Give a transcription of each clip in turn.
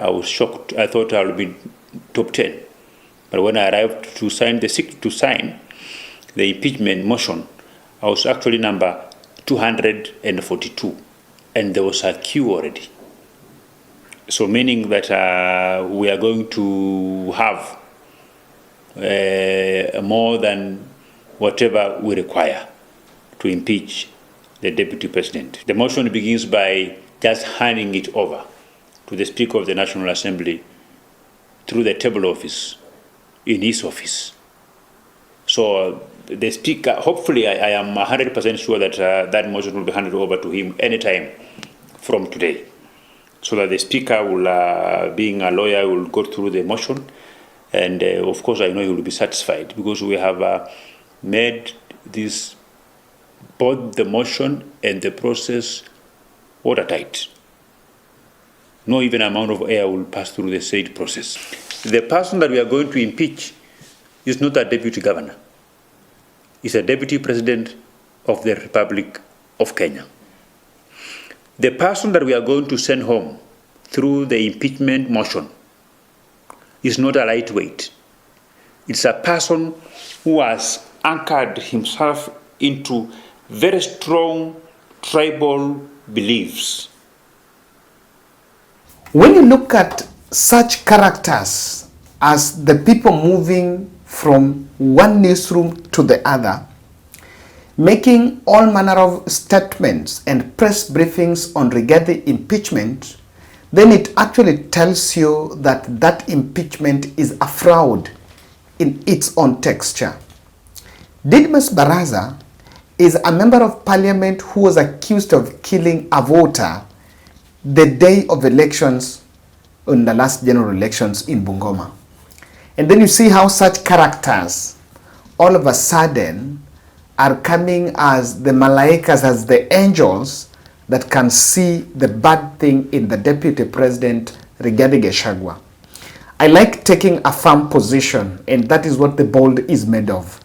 I was shocked. I thought I would be top 10. But when I arrived to sign the impeachment motion, I was actually number 242, and there was a queue already. So meaning that we are going to have more than whatever we require to impeach the deputy president. The motion begins by just handing it over to the Speaker of the National Assembly through the table office in his office. So the Speaker, hopefully I am 100% sure that that motion will be handed over to him anytime from today, so that the Speaker will, being a lawyer, will go through the motion, and of course I know he will be satisfied, because we have made this, both the motion and the process, watertight. No even amount of air will pass through the said process. The person that we are going to impeach is not a deputy governor. He's a deputy president of the Republic of Kenya. The person that we are going to send home through the impeachment motion is not a lightweight. It's a person who has anchored himself into very strong tribal beliefs. When you look at such characters as the people moving from one newsroom to the other, making all manner of statements and press briefings on Rigathi impeachment, then it actually tells you that that impeachment is a fraud in its own texture. Didmus Baraza is a member of parliament who was accused of killing a voter the day of elections, in the last general elections in Bungoma. And then you see how such characters all of a sudden are coming as the malaikas, as the angels that can see the bad thing in the deputy president, Rigathi Gachagua. I like taking a firm position, and that is what the bold is made of.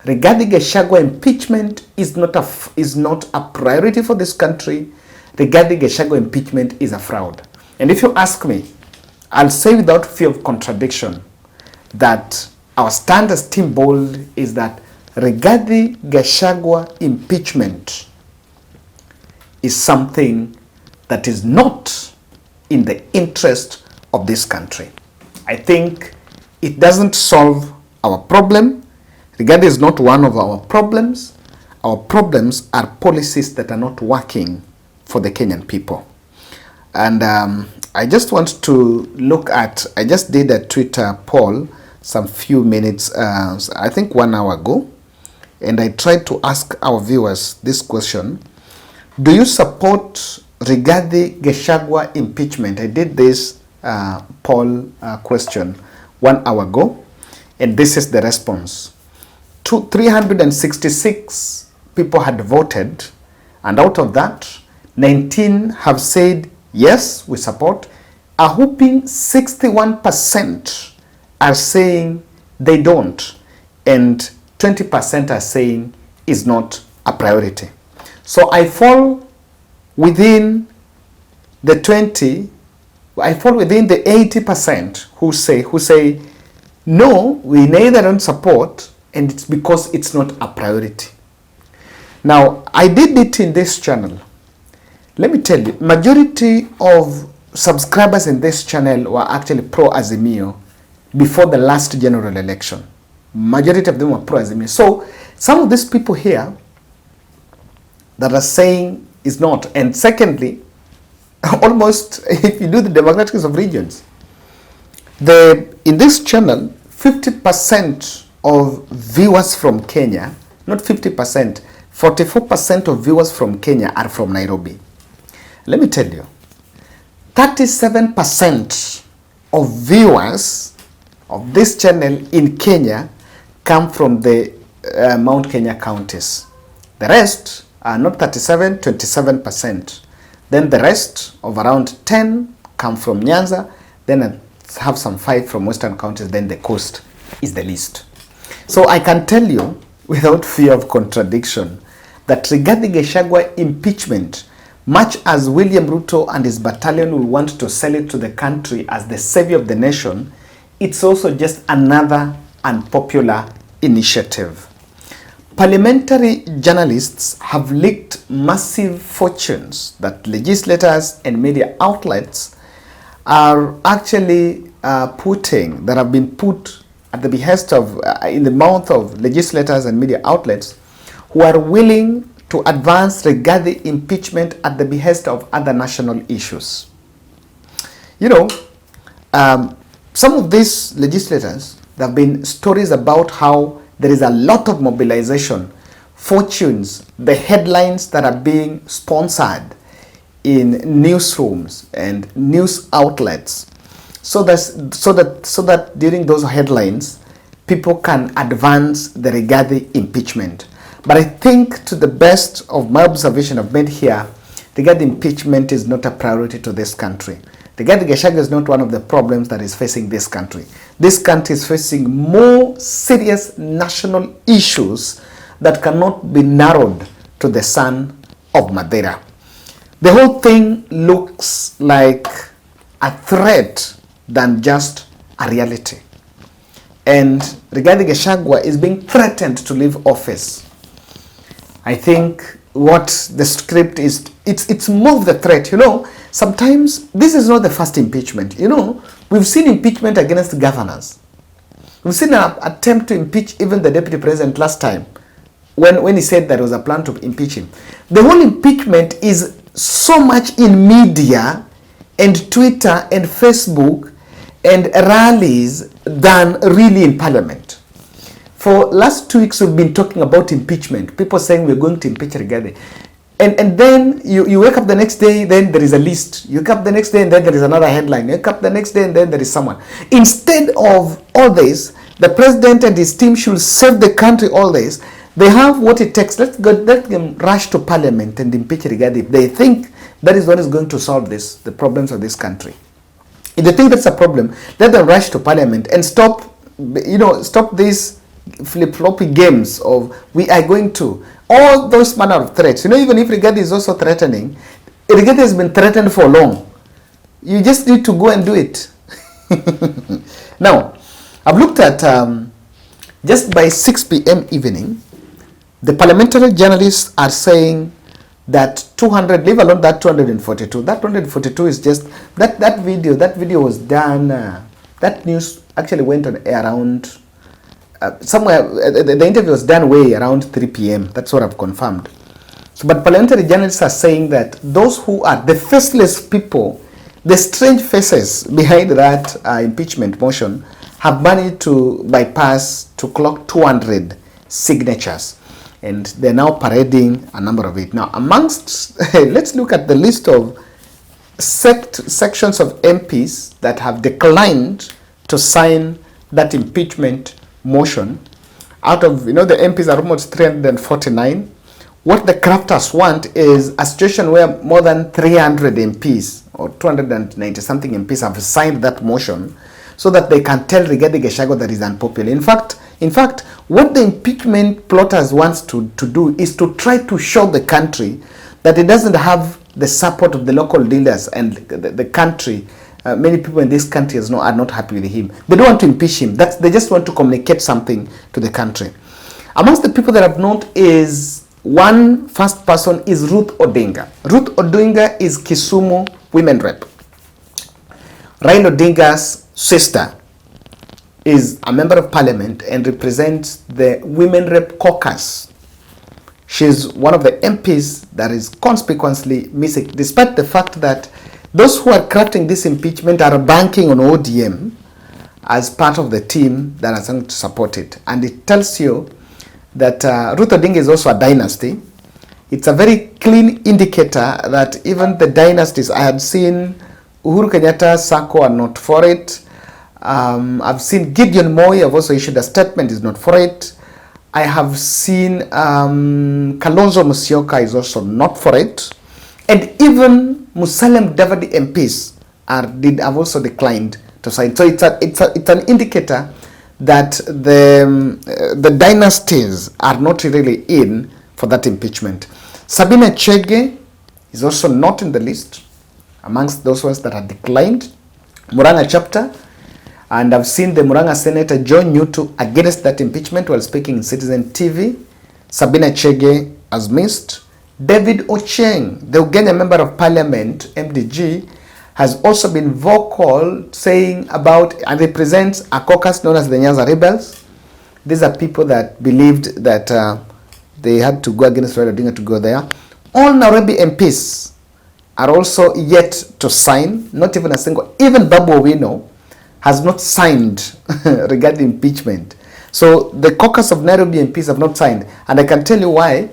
Rigathi Gachagua impeachment is not a priority for this country. Rigathi Gachagua impeachment is a fraud. And if you ask me, I'll say without fear of contradiction that our stand as Team Bold is that Rigathi Gachagua impeachment is something that is not in the interest of this country. I think it doesn't solve our problem. Rigathi is not one of our problems. Our problems are policies that are not working for the Kenyan people. And I just want to look at, I just did a Twitter poll some few minutes, I think 1 hour ago, and I tried to ask our viewers this question: do you support Rigathi Gachagua impeachment? I did this poll question 1 hour ago, and this is the response. 366 people had voted, and out of that, 19 have said yes, we support. A whopping 61% are saying they don't, and 20% are saying is not a priority. So I fall within the 80% who say no, we neither don't support, and it's because it's not a priority. Now, I did it in this channel. Let me tell you, majority of subscribers in this channel were actually pro-Azimio before the last general election. Majority of them were pro-Azimio. So some of these people here that are saying is not. And secondly, almost, if you do the demographics of regions, in this channel, 50% of viewers from Kenya, not 50%, 44% of viewers from Kenya are from Nairobi. Let me tell you, 37% of viewers of this channel in Kenya come from the Mount Kenya counties. The rest are not 37, 27%. Then the rest of around 10 come from Nyanza, then I have some 5 from western counties, then the coast is the least. So I can tell you without fear of contradiction that Rigathi Gachagua impeachment Much as William Ruto and his battalion will want to sell it to the country as the savior of the nation, it's also just another unpopular initiative. Parliamentary journalists have leaked massive fortunes that legislators and media outlets are actually that have been put at the behest of, in the mouth of legislators and media outlets who are willing to advance Rigathi impeachment at the behest of other national issues. You know, some of these legislators, there have been stories about how there is a lot of mobilization, fortunes, the headlines that are being sponsored in newsrooms and news outlets, so that during those headlines, people can advance the Rigathi impeachment. But I think, to the best of my observation I've made here, Rigathi impeachment is not a priority to this country. Rigathi Gachagua is not one of the problems that is facing this country. This country is facing more serious national issues that cannot be narrowed to the son of Madeira. The whole thing looks like a threat than just a reality. And Rigathi Gachagua is being threatened to leave office. I think what the script is, it's more of the threat. You know, sometimes this is not the first impeachment. You know, we've seen impeachment against governors. We've seen an attempt to impeach even the deputy president last time when he said there was a plan to impeach him. The whole impeachment is so much in media and Twitter and Facebook and rallies than really in parliament. For last 2 weeks, we've been talking about impeachment. People saying we're going to impeach Rigathi. And then you wake up the next day, then there is a list. You wake up the next day, and then there is another headline. You wake up the next day, and then there is someone. Instead of all this, the president and his team should save the country all this. They have what it takes. Let them rush to parliament and impeach Rigathi. If they think that is what is going to solve the problems of this country. If they think that's a problem, let them rush to parliament and stop these flip-floppy games of we are going to, all those manner of threats. You know, even if Rigathi is also threatening, Rigathi has been threatened for long. You just need to go and do it. Now, I've looked at just by 6 p.m. evening, the parliamentary journalists are saying that 200, leave alone that 242. That 242 is just, that video was done, that news actually went on air around, somewhere, the interview was done way around 3 p.m. That's what I've confirmed. So, but parliamentary journalists are saying that those who are the faceless people, the strange faces behind that impeachment motion, have managed to bypass, to clock 200 signatures. And they're now parading a number of it. Now, amongst, let's look at the list of sections of MPs that have declined to sign that impeachment motion. Out of, the MPs are almost 349. What the crafters want is a situation where more than 300 MPs or 290 something MPs have signed that motion so that they can tell Rigathi Gachagua that is unpopular. In fact, what the impeachment plotters wants to do is to try to show the country that it doesn't have the support of the local leaders and the country. Many people in this country are not happy with him. They don't want to impeach him. They just want to communicate something to the country. Amongst the people that I've known is one first person is Ruth Odinga. Ruth Odinga is Kisumu women rep. Raila Odinga's sister is a member of parliament and represents the women rep caucus. She's one of the MPs that is conspicuously missing, despite the fact that those who are crafting this impeachment are banking on ODM as part of the team that are going to support it. And it tells you that Ruth Odinga is also a dynasty. It's a very clean indicator that even the dynasties, I had seen Uhuru Kenyatta, Sako are not for it. I've seen Gideon Moi have also issued a statement, is not for it. I have seen Kalonzo Musyoka is also not for it. And even Musalem Davadi MPs have also declined to sign. So it's an indicator that the dynasties are not really in for that impeachment. Sabina Chege is also not in the list amongst those ones that are declined. Murang'a chapter, and I've seen the Murang'a Senator John Nyutu against that impeachment while speaking in Citizen TV. Sabina Chege has missed. David Ocheng, the Uganda Member of Parliament, MDG, has also been vocal, saying about and represents a caucus known as the Nyanza Rebels. These are people that believed that they had to go against Raila Odinga to go there. All Nairobi MPs are also yet to sign, not even a single, even Babu Owino has not signed regarding impeachment. So the caucus of Nairobi MPs have not signed, and I can tell you why.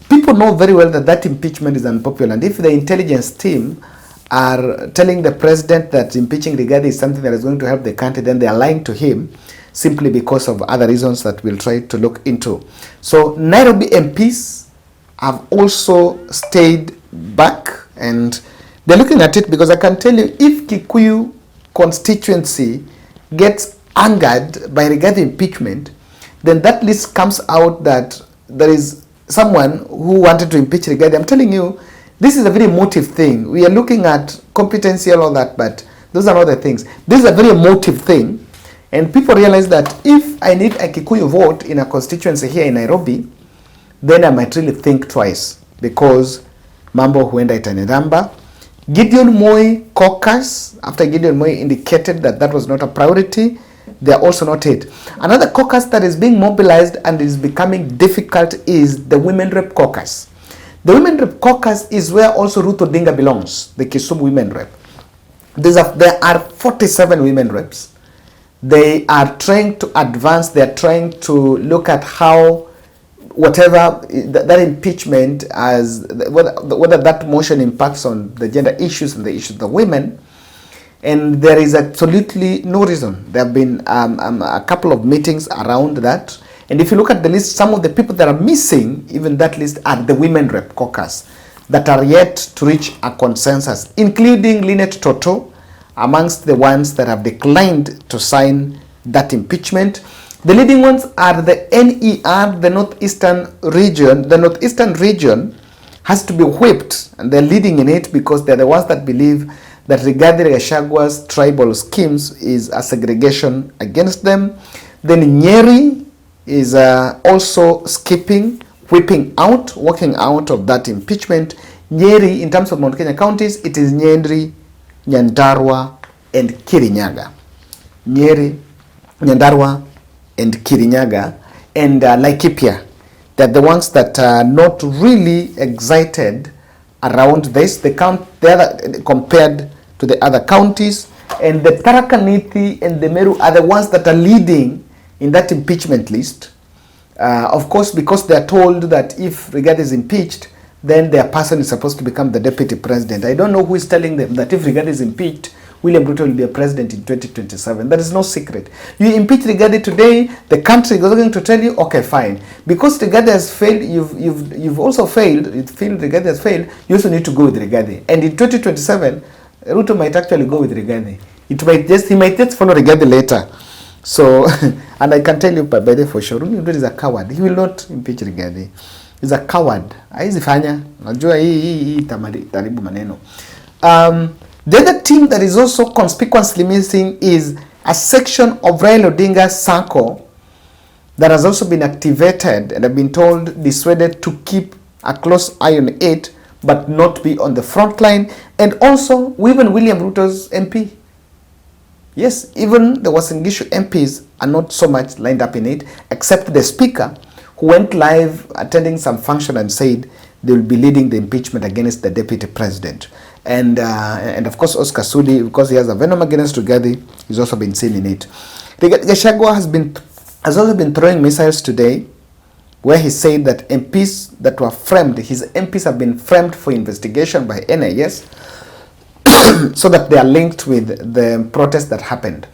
People know very well that that impeachment is unpopular, and if the intelligence team are telling the president that impeaching Rigathi is something that is going to help the country, then they are lying to him simply because of other reasons that we'll try to look into. So Nairobi MPs have also stayed back, and they're looking at it because I can tell you, if Kikuyu constituency gets angered by Rigathi impeachment, then that list comes out that there is someone who wanted to impeach Rigathi. I'm telling you, this is a very emotive thing. We are looking at competency and all that, but those are not the things. This is a very emotive thing, and people realize that if I need a Kikuyu vote in a constituency here in Nairobi, then I might really think twice, because mambo huenda itaniramba. Gideon Moi caucus, after Gideon Moi indicated that that was not a priority, they are also not it. Another caucus that is being mobilized and is becoming difficult is the Women Rep caucus. The Women Rep caucus is where also Ruth Odinga belongs, the Kisumu Women Rep. There are 47 women reps. They are trying to advance, they are trying to look at how whatever that impeachment, as whether that motion impacts on the gender issues and the issues of the women. And there is absolutely no reason. There have been a couple of meetings around that. And if you look at the list, some of the people that are missing even that list are the Women Rep caucus that are yet to reach a consensus, including Lynette Toto amongst the ones that have declined to sign that impeachment. The leading ones are the NER, the Northeastern region. The Northeastern region has to be whipped, and they're leading in it because they're the ones that believe that Rigathi Gachagwa's tribal schemes is a segregation against them. Then Nyeri is also skipping, walking out of that impeachment. Nyeri, in terms of Mount Kenya counties, it is Nyeri, Nyandarua, and Kirinyaga. Nyeri, Nyandarua, and Kirinyaga, and Laikipia. They're the ones that are not really excited around this. They count compared to the other counties, and the Tharaka Nithi and the Meru are the ones that are leading in that impeachment list. Of course, because they are told that if Rigathi is impeached, then their person is supposed to become the deputy president. I don't know who is telling them that if Rigathi is impeached, William Ruto will be a president in 2027. That is no secret. You impeach Rigathi today, the country is going to tell you, okay, fine. Because Rigathi has failed, you've also failed. You feel Rigathi has failed. You also need to go with Rigathi. And in 2027, Ruto might actually go with Rigathi. He might just follow Rigathi later. So, and I can tell you by the for sure, Ruto is a coward. He will not impeach Rigathi. He's a coward. Haizi fanya. Najua hii taribu maneno. The other thing that is also conspicuously missing is a section of Raila Odinga's circle that has also been activated and have been told, dissuaded to keep a close eye on it, but not be on the front line. And also, even William Ruto's MP. Yes, even the Uasin Gishu MPs are not so much lined up in it, except the speaker, who went live attending some function and said they will be leading the impeachment against the deputy president. And of course, Oscar Sudi, because he has a venom against Rigathi, he's also been seen in it. Gachagua has also been throwing missiles today, where he said that MPs that were framed, his MPs have been framed for investigation by NIS, so that they are linked with the protest that happened.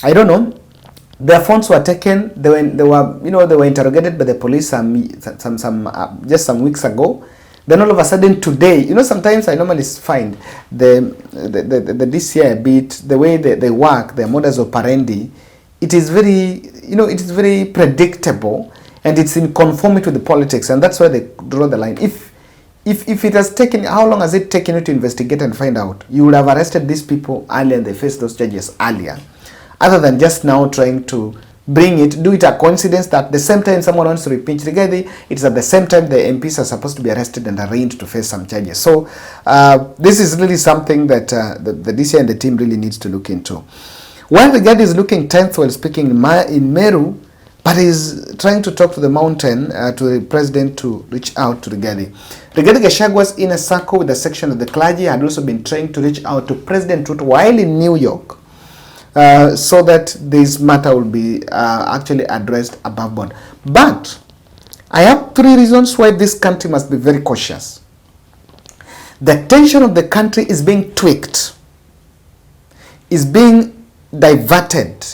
I don't know. Their phones were taken. They were interrogated by the police just some weeks ago. Then all of a sudden today, sometimes I normally find the DCI a bit, the way they work, their modus operandi, it is very predictable, and it's in conformity with the politics, and that's why they draw the line. If if it has taken, how long has it taken you to investigate and find out? You would have arrested these people earlier and they faced those charges earlier, other than just now trying to bring it, do it a coincidence that the same time someone wants to impeach Rigathi, it's at the same time the MPs are supposed to be arrested and arraigned to face some charges. So this is really something that the DCI and the team really needs to look into. While Rigathi is looking tenth while speaking in Meru, but is trying to talk to the mountain, to the president to reach out to Rigathi. Rigathi Gachagwa's inner circle with a section of the clergy had also been trying to reach out to President Ruto while in New York, so that this matter will be actually addressed above board. But I have 3 reasons why this country must be very cautious. The attention of the country is being tweaked, is being diverted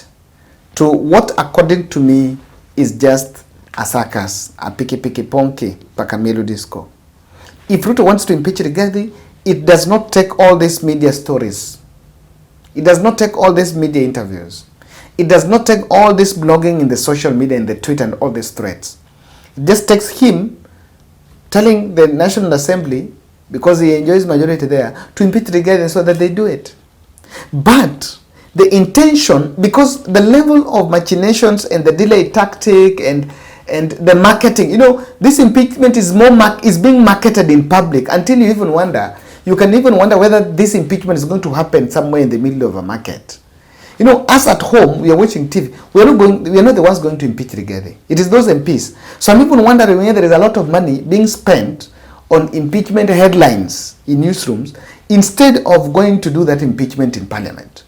to what, according to me, is just a circus, a piki ponki, pakamilu disco. If Ruto wants to impeach Rigathi, it does not take all these media stories. It does not take all these media interviews. It does not take all this blogging in the social media, in the Twitter and all these threats. It just takes him telling the National Assembly, because he enjoys majority there, to impeach Rigathi so that they do it. But the intention, because the level of machinations and the delay tactic and the marketing, you know, this impeachment is being marketed in public until you even wonder. You can even wonder whether this impeachment is going to happen somewhere in the middle of a market. You know, us at home, we are watching TV. We are not the ones going to impeach Rigathi. It is those MPs. So I'm even wondering whether there is a lot of money being spent on impeachment headlines in newsrooms instead of going to do that impeachment in Parliament.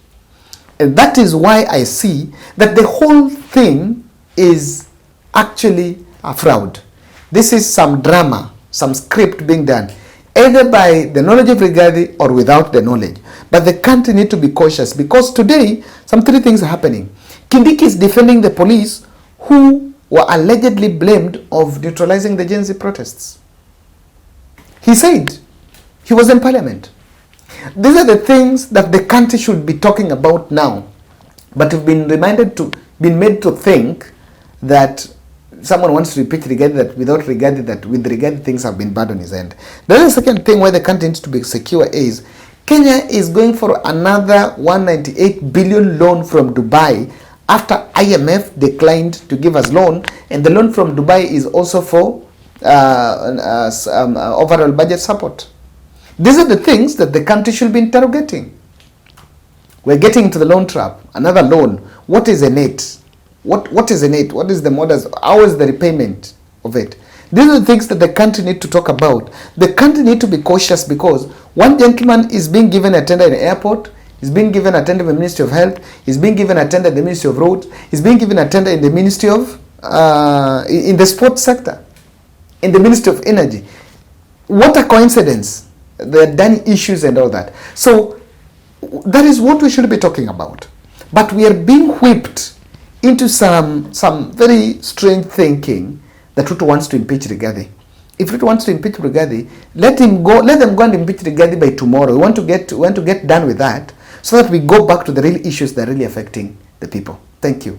And that is why I see that the whole thing is actually a fraud. This is some drama, some script being done, either by the knowledge of Rigathi or without the knowledge. But the country need to be cautious, because today some 3 things are happening. Kindiki is defending the police who were allegedly blamed of neutralizing the Gen Z protests. He said he was in Parliament. These are the things that the country should be talking about now, but we've been made to think that someone wants to repeat Rigathi, that without Rigathi, that with Rigathi things have been bad on his end. The other second thing why the country needs to be secure is Kenya is going for another 198 billion loan from Dubai after IMF declined to give us loan, and the loan from Dubai is also for overall budget support. These are the things that the country should be interrogating. We're getting into the loan trap. Another loan. What is an it? What is an it? What is the models? How is the repayment of it? These are the things that the country need to talk about. The country need to be cautious, because one gentleman is being given a tender in the airport, he's being given a tender in the Ministry of Health, he's being given a tender in the Ministry of Roads, he's being given a tender in the Ministry of, in the sports sector, in the Ministry of Energy. What a coincidence. There are done issues and all that. So that is what we should be talking about. But we are being whipped into some very strange thinking that Ruto wants to impeach Rigathi. If Ruto wants to impeach Rigathi, let them go and impeach Rigathi by tomorrow. We want to get done with that, so that we go back to the real issues that are really affecting the people. Thank you.